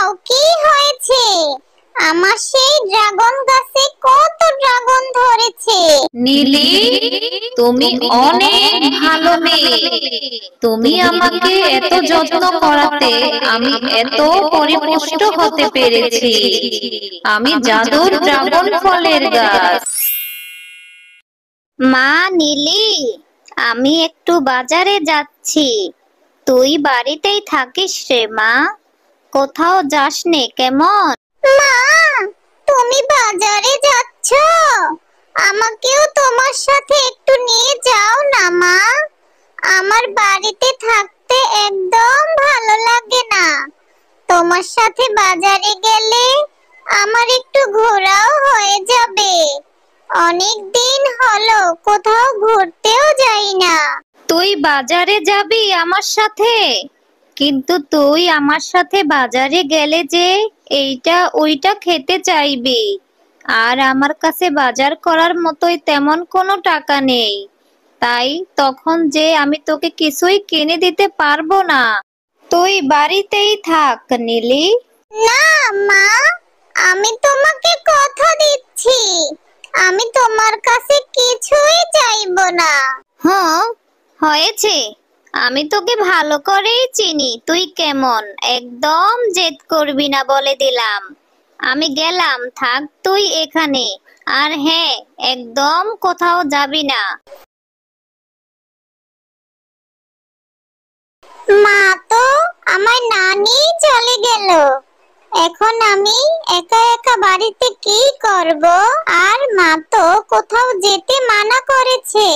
দাও, কি হয়েছে? আমার সেই ড্রাগন গাছে কত ড্রাগন ধরেছে। নীলি, তুমি অনেক ভালো মেয়ে। তুমি আমাকে এত যত্ন করাতে আমি এত পরিপুষ্ট হতে পেরেছি। আমি জাদুর ড্রাগন ফলের গাছ। মা নীলি, আমি একটু বাজারে যাচ্ছি। তুই বাড়িতেই থাকিস রে মা, কোথাও যাস নে কেমন? মা, তুমি বাজারে যাচ্ছ? আমাকেও তোমার সাথে একটু নিয়ে যাও না মা। আমার বাড়িতে থাকতে একদম ভালো লাগে না। তোমার সাথে বাজারে গেলে আমার একটু ঘোরাও হয়ে যাবে। অনেক দিন হলো কোথাও ঘুরতেও যাই না। তুই বাজারে যাবি আমার সাথে, কিন্তু তুই আমার সাথে বাজারে গেলে যে এইটা ওইটা খেতে চাইবি, আর আমার কাছে বাজার করার মতোই তেমন কোনো টাকা নেই। তাই তখন যে আমি তোকে কিছুই কিনে দিতে পারবো না। তুই বাড়িতেই থাক নীলি। না মা, আমি তোমাকে কথা দিচ্ছি, আমি তোমার কাছে কিছুই চাইবো না। হ্যাঁ, হয়েছে। আমি তোকে ভালো করেই চিনি তুই কেমন। একদম জেদ করবি না বলে দিলাম। আমি গেলাম, থাক তুই এখানে। আর হ্যাঁ, একদম কোথাও যাবি না। মা তো আমার নানি চলে গেল। এখন আমি একা একা বাড়িতে কি করব? আর মা তো কোথাও যেতে মানা করেছে,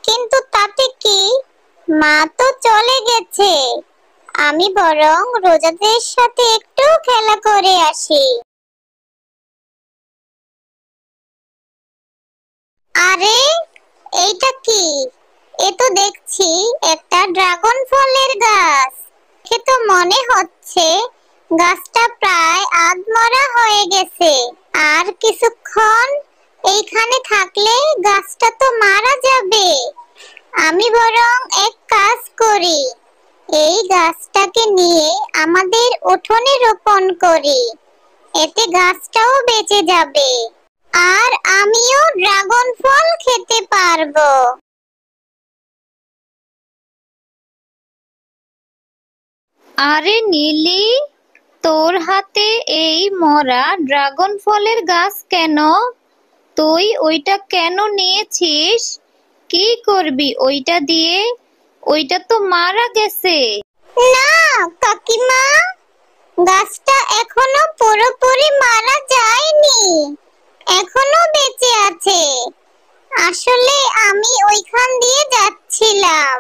কিন্তু তাতে কি, মা তো চলে গেছে। আমি বরং রোজাদের সাথে একটু খেলা করে আসি। আরে, এইটা কি? এ তো দেখছি একটা ড্রাগন ফলের গাছ। দেখে তো মনে হচ্ছে গাছটা প্রায় আধমরা হয়ে গেছে। আর কিছুক্ষণ এইখানে থাকলে গাছটা তো মারা যাবে। আমি বরং এক কাজ করি, এই গাছটাকে নিয়ে আমাদের উঠোনে রোপণ করি। এতে গাছটাও বেঁচে যাবে, আর আমিও ড্রাগন ফল খেতে পারবো। আরে নীলি, তোর হাতে এই মরা ড্রাগন ফলের গাছ কেন? তুই ওইটা কেন নিয়েছিস? কি করবি ওইটা দিয়ে? ওইটা তো মারা গেছে। না কাকিমা, গাছটা এখনো পুরোপুরি মারা যায়নি, এখনো বেঁচে আছে। আসলে আমি ওইখান দিয়ে যাচ্ছিলাম,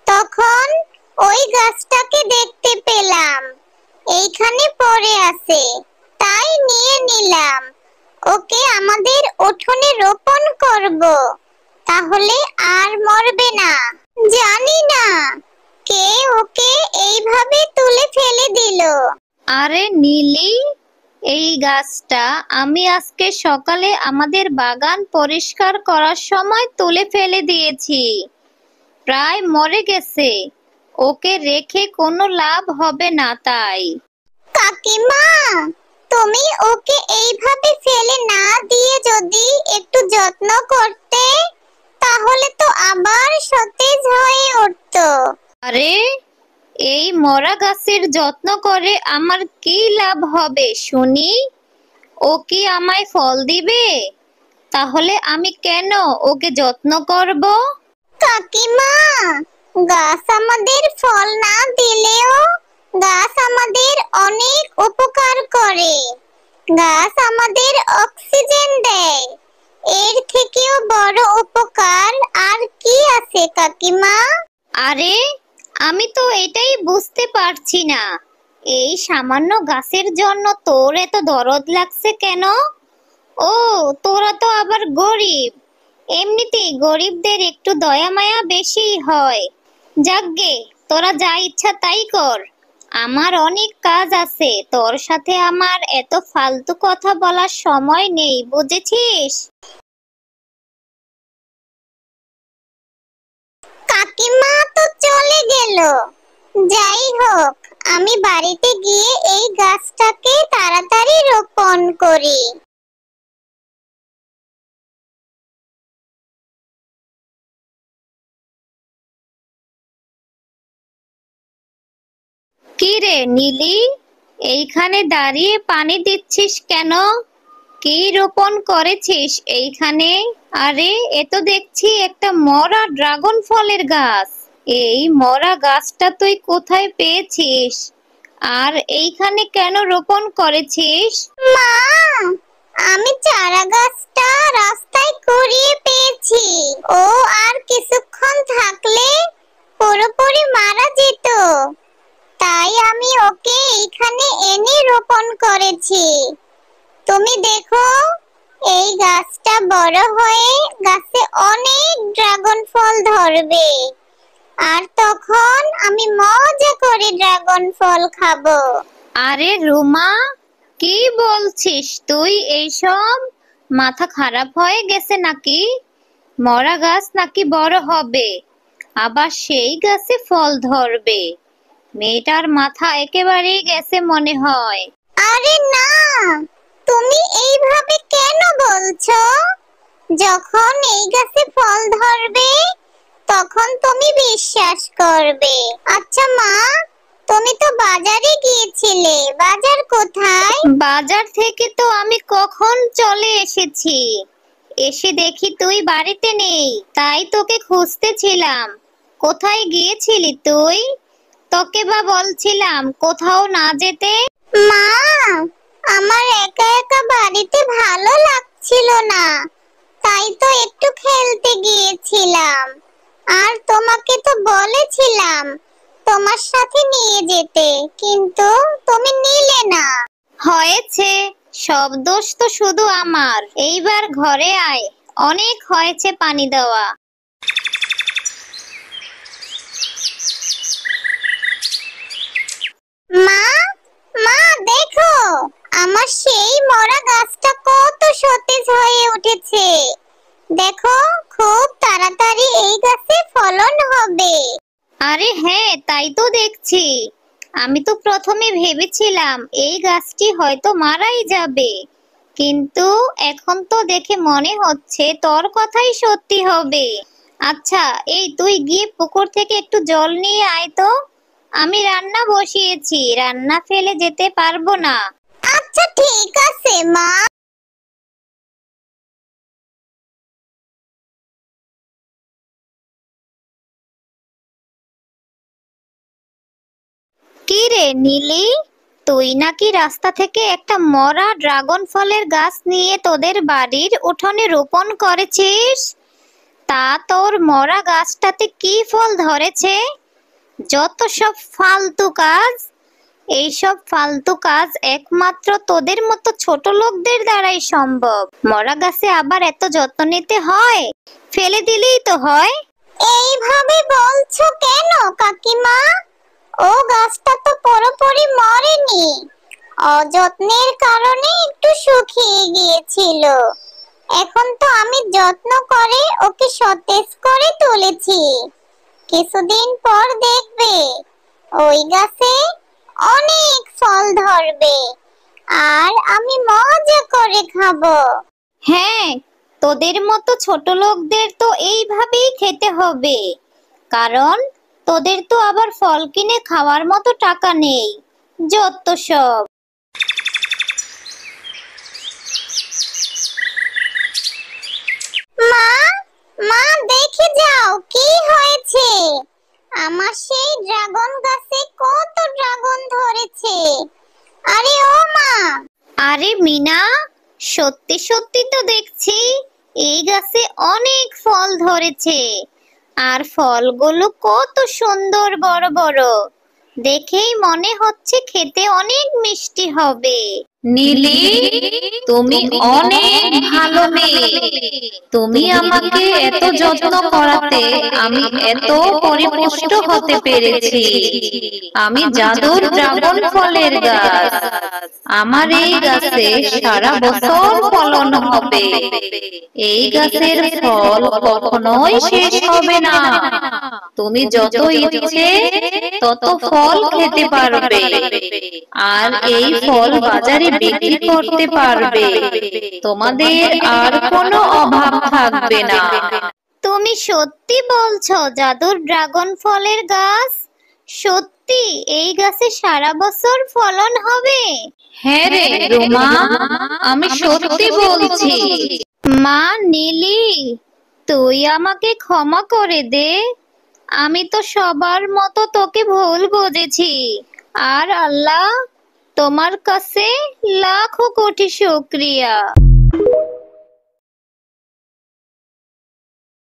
তখন ওই গাছটাকে দেখতে পেলাম এইখানে পড়ে আছে, তাই নিয়ে নিলাম। ওকে আমাদের উঠোনে রোপণ করব, তাহলে আর মরবে না। জানি না কে ওকে এইভাবে তুলে ফেলে দিল। আরে নীলি, এই গাছটা আমি আজকে সকালে আমাদের বাগান পরিষ্কার করার সময় তুলে ফেলে দিয়েছি। প্রায় মরে গেছে। ওকে রেখে কোনো লাভ হবে না তাই। কাকিমা, তুমি ওকে এইভাবে ফেলে না দিয়ে যদি একটু যত্ন করতে, তাহলে তো আবার সতেজ হয়ে উঠতো। আরে, এই মরা গাছের যত্ন করে আমার কি লাভ হবে শুনি? ও কি আমায় ফল দিবে? তাহলে আমি কেন ওকে যত্ন করব? কাকিমা, গাছ আমাদের ফল না দিলেও গাছ আমাদের অনেক উপকার করে। গাছ আমাদের অক্সিজেন দেয়। এর থেকেও বড় উপকার আর কি আছে কাকিমা? আরে, আমি তো এটাই বুঝতে পারছি না। এই সামান্য গাছের জন্য তোর এত দরদ লাগছে কেন? ও, তোরা তো আবার গরিব। এমনিতেই গরিবদের একটু দয়া মায়া বেশি হয়। যাকগে, তোরা যা ইচ্ছা তাই কর। আমার অনেক কাজ আছে, তোর সাথে আমার এত ফালতু কথা বলার সময় নেই, বুঝেছিস? কাকিমা তো চলে গেল। যাই হোক, আমি বাড়িতে গিয়ে এই গাছটাকে তাড়াতাড়ি রোপণ করি। কি রে নীলি, এইখানে দাঁড়িয়ে পানি দিচ্ছিস কেন? কি রোপণ করেছিস এইখানে? আরে এ তো দেখছি একটা মরা ড্রাগন ফলের গাছ। এই মরা গাছটা তুই কোথায় পেয়েছিস? আর এইখানে কেন রোপণ করেছিস? মা, আমি চারা গাছটা রাস্তায় কুড়িয়ে পেয়েছি। ও আর কিছুক্ষণ থাকলে পুরোপুরি মারা যেত, তাই আমি ওকে এখানে এনে রোপণ করেছি। তুমি দেখো, এই গাছটা বড় হয়ে গাছে অনেক ড্রাগন ফল ধরবে, আর তখন আমি মজা করে ড্রাগন ফল খাবো। আরে রুমা, কি বলছিস তুই এইসব? মাথা খারাপ হয়ে গেছে নাকি? মরা গাছ নাকি বড় হবে, আবার সেই গাছে ফল ধরবে? মেয়েটার মাথা একেবারেই গেছে মনে হয়। আরে না, তুমি এইভাবে কেন বলছো? যখন এই গাছে ফল ধরবে তখন তুমি বিশ্বাস করবে। আচ্ছা মা, তুমি তো বাজারে গিয়েছিলে, বাজার কোথায়? বাজার থেকে তো আমি কখন চলে এসেছি। এসে দেখি তুই বাড়িতে নেই, তাই তোকে খুঁজতেছিলাম। কোথায় গিয়েছিলি তুই? তোকে বা বলছিলাম কোথাও না যেতে। মা, আমার একা একা বাড়িতে ভালো লাগছিল না, তাই তো একটু খেলতে গিয়েছিলাম। আর তোমাকে তো বলেছিলাম তোমার সাথে নিয়ে যেতে, কিন্তু তুমি নিলে না। হয়েছে, সব দোষ তো শুধু আমার। এইবার ঘরে আয়, অনেক হয়েছে পানি দেওয়া। মা, মা দেখো, আমার সেই মরা গাছটা কত সতেজ হয়ে উঠেছে। দেখো, খুব তাড়াতাড়ি এই গাছে ফলন হবে। আরে হ্যাঁ, তাই তো দেখছি। আমি তো প্রথমে ভেবেছিলাম এই গাছটি হয়তো মারাই যাবে, কিন্তু এখন তো দেখে মনে হচ্ছে তোর কথাই সত্যি হবে। আচ্ছা, এই তুই গিয়ে পুকুর থেকে একটু জল নিয়ে আয় তো। আমি রান্না বসিয়েছি, রান্না ফেলে যেতে পারবো না। আচ্ছা ঠিক আছে মা। কি রে নীলি, তুই নাকি রাস্তা থেকে একটা মরা ড্রাগন ফলের গাছ নিয়ে তোদের বাড়ির উঠোনে রোপণ করেছিস? তা তোর মরা গাছটাতে কি ফল ধরেছে? যত সব ফালতু কাজ! এইসব ফালতু কাজ একমাত্র তোদের মতো ছোট লোকদের দ্বারাই সম্ভব। মরা গাছে আবার এত যত্ন নিতে হয়? ফেলে দিলেই তো হয়। এইভাবে বলছো কেন কাকিমা? ও গাছটা তো পুরোপুরি মরেনি, অযত্নের কারণে একটু শুকিয়ে গিয়েছিল। এখন তো আমি যত্ন করে ওকে সতেজ করে তুলেছি। কিছুদিন পর দেখবে ওই গাছে অনেক ফল ধরবে, আর আমি মজা করে খাবো। হ্যাঁ, তোদের মতো ছোট লোকদের তো এইভাবেই খেতে হবে, কারণ তোদের তো আবার ফল কিনে খাওয়ার মতো টাকা নেই। যত সব! মা, মা দেখে যাও কি হয়েছে। আমার সেই ড্রাগন গাছে কত ড্রাগন ধরেছে। আরে ও মা! আরে মিনা, সত্যি সত্যি তো দেখছি এই গাছে অনেক ফল ধরেছে, আর ফলগুলো কত সুন্দর বড় বড়। দেখেই মনে হচ্ছে খেতে অনেক মিষ্টি হবে। নীলি, তুমি অনেক ভালো মেয়ে। তুমি আমাকে এত যত্ন করাতে আমি এত পরিপুষ্ট হতে পেরেছি। আমি জাদুর ড্রাগন ফলের গাছ। আমার এই গাছে সারা বছর ফলন হবে। এই গাছের ফল কখনোই শেষ হবে না। তুমি যত ইচ্ছে তত ফল খেতে পারবে, আর এই ফল বাজারে বিক্রি করতে পারবে। তোমাদের আর কোনো অভাব থাকবে না। তুমি সত্যি বলছো জাদুর ড্রাগন ফলের গাছ? সত্যি এই গাছে সারা বছর ফলন হবে? হ্যাঁ রে রুমা, আমি সত্যি বলছি। মা নীলি, তুই আমাকে ক্ষমা করে দে। আমি তো সবার মতো তোকে ভুল বুঝেছি। আর আল্লাহ, তোমার কাছে লাখো কোটি শুকরিয়া।